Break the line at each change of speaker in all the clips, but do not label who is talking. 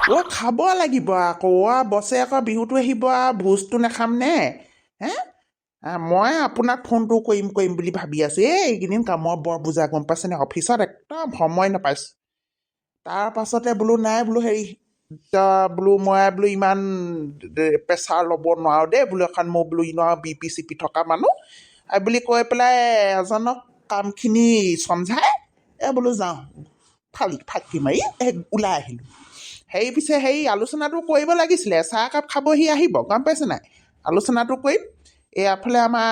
খাব লাগিব আকৌ বছৰেকৰ বিহুটো আহিব ভোজটো নাখাম নে হে মই আপোনাক ফোনটো কৰিম বুলি ভাবি আছোঁ এইকেইদিন কামৰ বৰ বুজা গম পাইছেনে অফিচত একদম সময় নাপাইছোঁ তাৰ পাছতে বোলো নাই বোলো হেৰি বোলো মই বোলো ইমান প্ৰেছাৰ ল'ব নোৱাৰোঁ দেই বোলো এখন মই বোলো ইমান বিপি চিপি থকা মানুহ বুলি কৈ পেলাই এজনক কামখিনি চমঝাই বোলো যাওঁ ফাঁকি মাৰি ওলাই আহিলোঁ হেৰি পিছে হেৰি আলোচনাটো কৰিব লাগিছিলে চাহ একাপ খাবহি আহিব গম পাইছে নাই আলোচনাটো কৰিম এফালে আমাৰ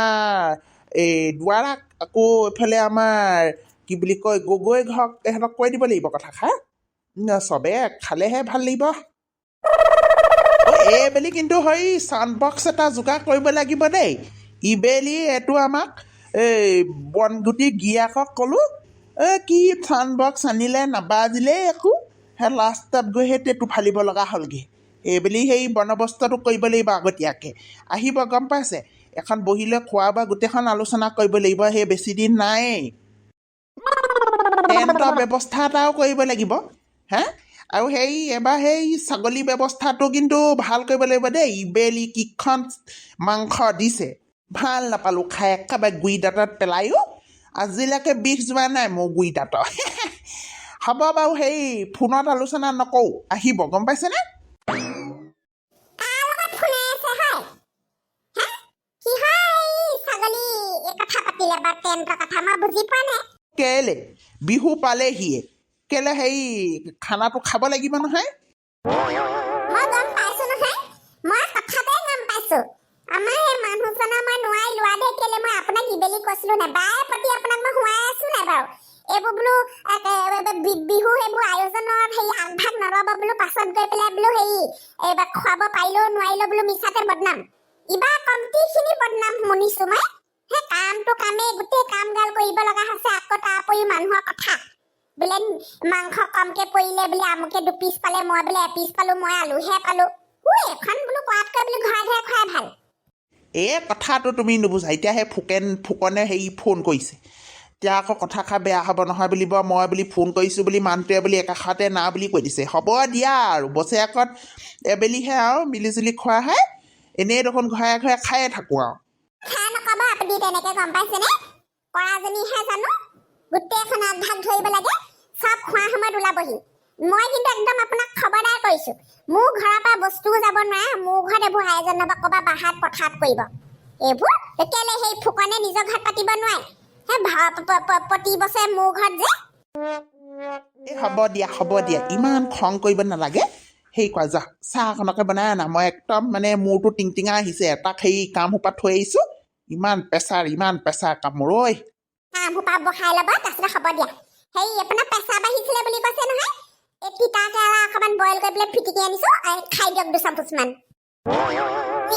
এই দুৱাৰাক আকৌ এইফালে আমাৰ কি বুলি কয় গগৈ ঘৰক ইহঁতক কৈ দিব লাগিব কথাষাৰ চবে খালেহে ভাল লাগিব এইবেলি কিন্তু হেৰি চাউণ্ড বক্স এটা যোগাৰ কৰিব লাগিব দেই ইবেলি এইটো আমাক এই বনগুটি গিৰিয়েকক ক'লোঁ কি চাউণ্ড বক্স আনিলে নাবাজিলেই একো লাষ্টত গৈ সেই টেটু ফালিব লগা হ'লগৈ এইবেলি সেই বন্দবস্তটো কৰিব লাগিব আগতীয়াকৈ আহিব গম পাইছে এখন বহিলৈ খোৱা বা গোটেইখন আলোচনা কৰিব লাগিব সেই বেছি দিন নাই টেণ্টৰ ব্যৱস্থা এটাও কৰিব লাগিব হা আৰু সেই এবাৰ সেই ছাগলী ব্যৱস্থাটো কিন্তু ভাল কৰিব লাগিব দেই ইবেলি কিখন মাংস দিছে ভাল নাপালোঁ খাই একেবাৰে গুৰি দাঁতত পেলায়ো আজিলৈকে বিষ যোৱা নাই মোৰ গুৰি দাঁতৰ হ'ব বাৰু সেই ফোনত আলোচনা নকৰোঁ আহিব গম পাইছেনে কেলে বিহু পালেহিয়ে কেলে সেই খানাটো খাব লাগিব নহয়
আমাৰ এই মানুহজনৰ মই নোৱাৰি লোৱা দে কেলে মই আপোনাক ইবেলি কৈছিলো নে বায়ে প্ৰতি আপোনাক মই শুৱাই আছো নাই বাৰু এইবোৰ বোলো বিহু সেইবোৰ আয়োজনৰ সেই আগভাগ নল'ব বোলো পাছত গৈ পেলাই বোলো হেৰি এইবাৰ খুৱাব পাৰিলেও নোৱাৰিলেও বোলো মিছাতে বদনাম ইবাৰ কমটিখিনি বদনাম শুনিছো মই সেই কামটো কামেই গোটেই কাম গাল কৰিব লগা হৈছে আকৌ তাৰ উপৰিও মানুহৰ কথা বোলে মাংস কমকে পৰিলে বোলে আমুকে দুপিচ পালে মই বোলে এপিচ পালো মই আলুহে পালো এখন বোলো কোৱাতকৈ বোলো ঘৰে ঘৰে খুৱাই ভাল
এই কথাটো তুমি নুবুজা এতিয়া সেই ফুকনে হেৰি ফোন কৰিছে এতিয়া আকৌ কথাষাৰ বেয়া হ'ব নহয় বুলিব মই বুলি ফোন কৰিছোঁ বুলি মানুহটোৱে বুলি একাষতে না বুলি কৈ দিছে হ'ব দিয়া আৰু বছৰেকত এবেলিহে আৰু মিলিজুলি খোৱা হয় এনেই দেখোন ঘৰে ঘৰে খায়ে থাকোঁ আৰু
নক'ব আপুনি তেনেকে গম পাইছেনে কৰাজনীহে জানো গোটেইখন আগভাগ ধৰিব লাগে চব খোৱা সময়ত ওলাবহি মই কিন্তু একদম আপোনাক খবৰদাৰ কৰিছোঁ মোৰ ঘৰৰ পৰা বস্তুও যাব নোৱাৰে মোৰ ঘৰত এইবোৰ আয়োজন নব ক'বা বাহাত পথাৰত কৰিব এইবোৰ কেলে সেই ফুকনে নিজৰ ঘৰত পাতিব নোৱাৰে প্ৰতি বছৰে মোৰ ঘৰত যে
হ'ব দিয়া ইমান খং কৰিব নালাগে সেই কোৱা যা চাহ অকণকে বনাই আনা মই একদম মানে মূৰটো টিংটিঙা আহিছে এটাক সেই কাম সোপাত থৈ আহিছোঁ ইমান প্ৰেছাৰ কামোৰ ঐ
কাম সোপা বহাই ল'ব তাৰপিছত হ'ব দিয়া সেই আপোনাৰ প্ৰেছাৰ বাঢ়িছিলে বুলি কৈছে নহয় এই তিতা কেৰেলা অকণমান বইল কৰি পেলাই পিটিকি আনিছো খাই দিয়ক দুচামুচমান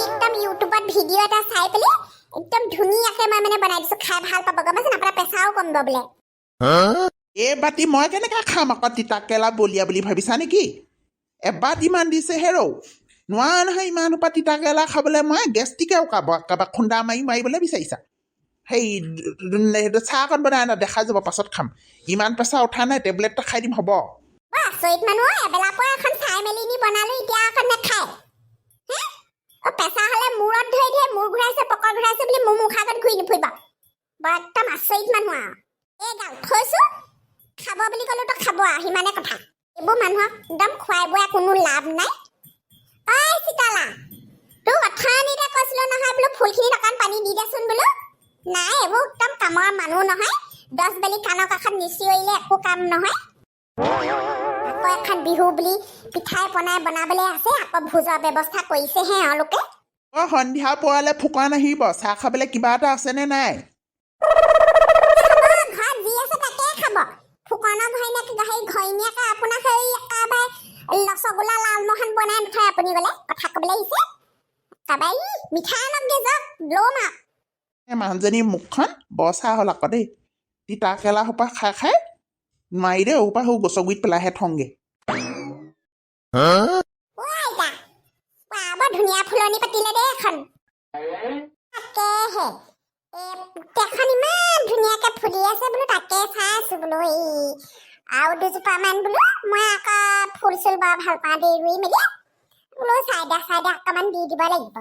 একদম ইউটিউবত ভিডিঅ' এটা চাই পেলাই একদম ধুনীয়াকে মই মানে বনাই দিছো খাই ভাল পাব গম পাইছে আপোনাৰ প্ৰেছাৰো কমিব বোলে
এই বাতি মই কেনেকৈ খাম আকৌ তিতা কেৰেলা বলিয়া বুলি ভাবিছা নেকি এবাট ইমান দিছে হেৰৌ নোৱাৰা নহয় ইমান সোপা তিতা কেৰেলা খাবলৈ মই গেষ্টিকে কাৰোবাক খুন্দা মাৰিবলৈ বিচাৰিছা সেই চাহ অকণ বনাই আনা দেখা যাব পাছত খাম ইমান প্ৰেছাৰ উঠা নাই টেবলেট এটা খাই দিম হ'ব
আচৰিত মানুহ এবেলা পৰা এখন চাই মেলি নি বনালো এতিয়া এখন নাখায় প্ৰেছাৰ হ'লে মূৰত ধৰি দিয়ে মূৰ ঘূৰাইছে পকৰ ঘূৰাইছে বুলি মোৰ মুখ আগত ঘূৰি নুফুৰিব বৰ একদম আচৰিত মানুহ আৰু এই গাল থৈছো খাব বুলি ক'লেতো খাব আৰু সিমানে কথা এইবোৰ মানুহক একদম খুৱাই বোৱাই কোনো লাভ নাই ঐ চিতালা তোক অথনিতে কৈছিলো নহয় বোলো ফুলখিনিত অকণ পানী দি দেচোন বোলো নাই এইবোৰ একদম কামৰ মানুহ নহয় 10 বেলি কাণৰ কাষত নিচিঞৰিলে একো কাম নহয় আকৌ এখন বিহু বুলি পিঠাই পনাই বনাবলৈ আছে আকৌ ভোজৰ ব্যৱস্থা কৰিছেহে এওঁলোকে
সন্ধিয়া পোৱালে ফুকন আহিব চাহ খাবলৈ কিবা এটা আছেনে নাই
ঘৰত যি আছে তাকে খাব ফুকনৰ ঘৈণীয়েকে আপোনাক সেই একেবাৰে ৰসগোল্লা লালমোহন বনাই নথয় আপুনি গ'লে কথা ক'বলৈ আহিছে একেবাৰে মিঠাই আনকগে যাওক ল'ম আৰু
মানুহজনী মুখখন বৰ চাহ হ'ল আকৌ দেই তিতা কেৰেলা সোপা খাই নোৱাৰি দেই সোপা সৌ গছৰ গুৰিত পেলাইহে থওঁগে
বৰ ধুনীয়া ফুলনি পাতিলে দেই এখন তাকেহে গোটেইখন ইমান ধুনীয়াকে ফুলি আছে বোলো তাকে চাই আছো বোলো এই আৰু দুজোপামান বোলো মই আকৌ ফুল চুল বৰ ভাল পাওঁ দেই ৰুই মেলি বোলো চাইডে অকণমান দি দিব লাগিব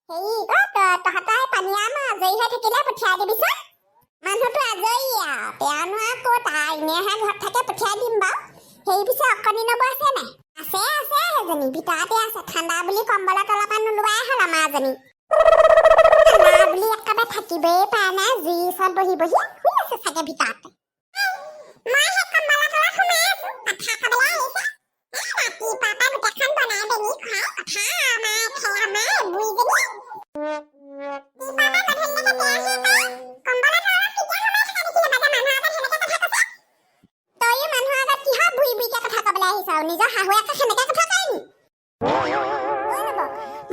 হেৰি তহঁতৰ পানীৰাম আজৰি হৈ থাকিলে পঠিয়াই দিবিচোন মানুহটো আজৰি আৰু তেওঁনো আৰু ক'ত এনেহে ঘৰত থাকে পঠিয়াই দিম বাৰু সেই পিছে অকণি নব আছে নাই আছে সেইজনী ভিতৰতে আছে ঠাণ্ডা বুলি কম্বলৰ তলৰ পৰা নোলোৱাই হ'ল আমাৰজনী ঠাণ্ডা বুলি একেবাৰে থাকিবই পৰা নাই জুই ওচৰত বহি শুই আছে চাগে ভিতৰতে মই সেই কম্বলৰ তলত সোমাই আছো কথা কবলৈ আহিছে ৰাতিপুৱা পৰা গোটেইখন বনাই বেনি খুৱাই কথা আমাৰ খেলা আমাৰ বুঢ়ীজনী নিজৰ শাহুৱেকে সেনেকে কথা কয় নি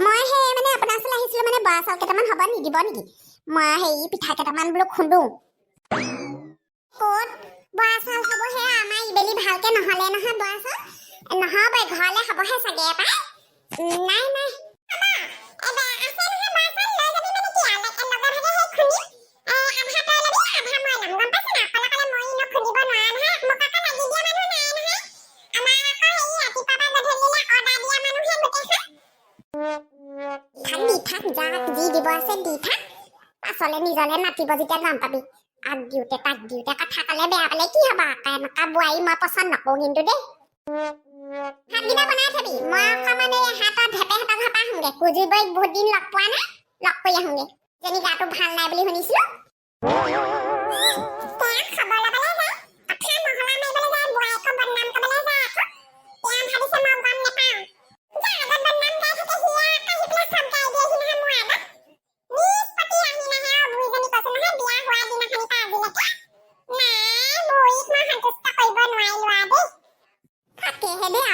মই সেই মানে আপোনাৰ ওচৰলৈ আহিছিলো মানে বৰা চাউল কেইটামান হ'ব নিদিব নেকি মই সেই পিঠা কেইটামান বোলো খুন্দো ক'ত বৰা চাউল হ'ব সেই আমাৰ ইবেলি ভালকে নহ'লে নহয় বৰা চাউল নহ'ব ঘৰলে খাবহে চাগে এপাই নাই পাছলে নিজলে মাতিব যেতিয়া গম পাবি আগ দিওঁতে তাক দিওঁতে কথা ক'লে বেয়া পালে কি হ'ব এনেকুৱা বোৱাৰী মই পচন্দ নকৰোঁ কিন্তু দেই ভাতকেইটা বনাই থবি মই অকণমান এই হাতত ভেপেহঁতৰ ঘৰ পৰা আহোঁগে কুজিবৈক বহুত দিন লগ পোৱা নাই লগ কৰি আহোঁগে যেনি গাটো ভাল নাই বুলি শুনিছিলোঁ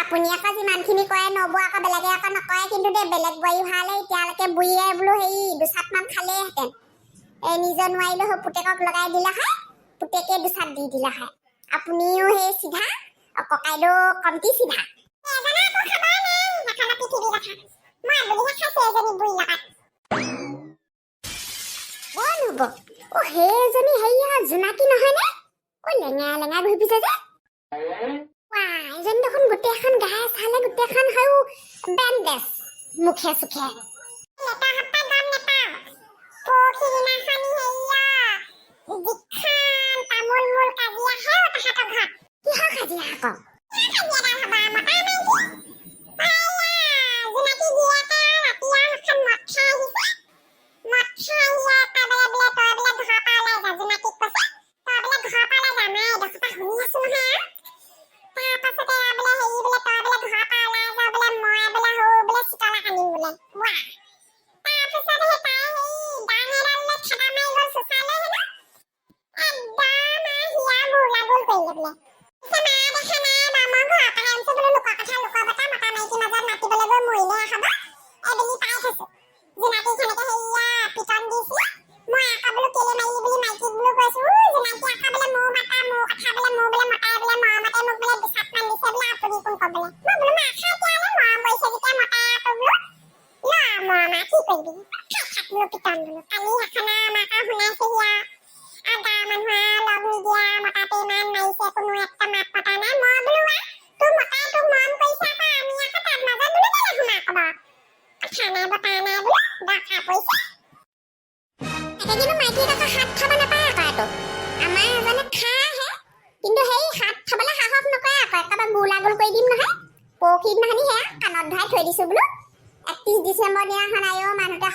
আপুনি আকৌ যিমানখিনি কৰে নবৌ আকৌ বেলেগে আকৌ নকৰে কিন্তু দেই বেলেগ বোৱাৰী হোৱালে এতিয়ালৈকে বুঢ়ীয়ে বোলো হেৰি দুচাটমান খালেহেঁতেন এই নিজৰ নোৱাৰিলেও পুতেকক লগাই দিলে হয় পুতেকে দুচাট দি দিলে হয় আপুনিও সেই চিধা ককাইদেউ কমটি চিধা সেইজনী হেৰিয়া জোনাকী নহয়নে লেঙাই ঘূৰি পিছে যে এজনী দেখোন গোটেইখন গায়ে চালে গোটেইখন হয় বেণ্ডেজ মুখে চুখে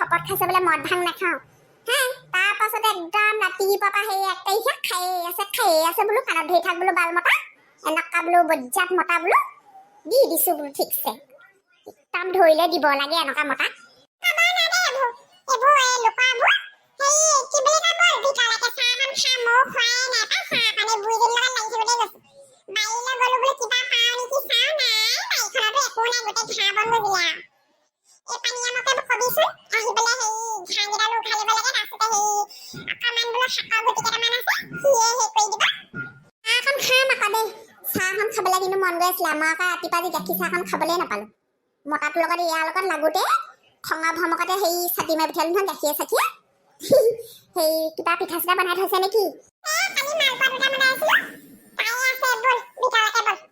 শপত খাইছে বোলে মদ ভাং নাখাওঁ তাৰ পাছতে একদম ৰাতিপুৱা পৰা সেই 1 তাৰিখে খায়ে আছে বোলো কাণত ধৰি থাক বোলো বাল মতা এনেকুৱা বোলো বজ্জাত মতা বোলো দি দিছো বোলো ঠিকছে একদম ধৰিলে দিব লাগে এনেকুৱা মতা গাখীৰ চাহখন খাবলৈ নাপালো মতাটোৰ লগত ইয়াৰ লগত লাগোতে খঙা ভমকতে সেই চাটি মাৰি পঠিয়ালো নহয় গাখীৰে চাঠিয়ে সেই কিবা পিঠা চিঠা বনাই থৈছে নেকি ভিতৰলৈকে বল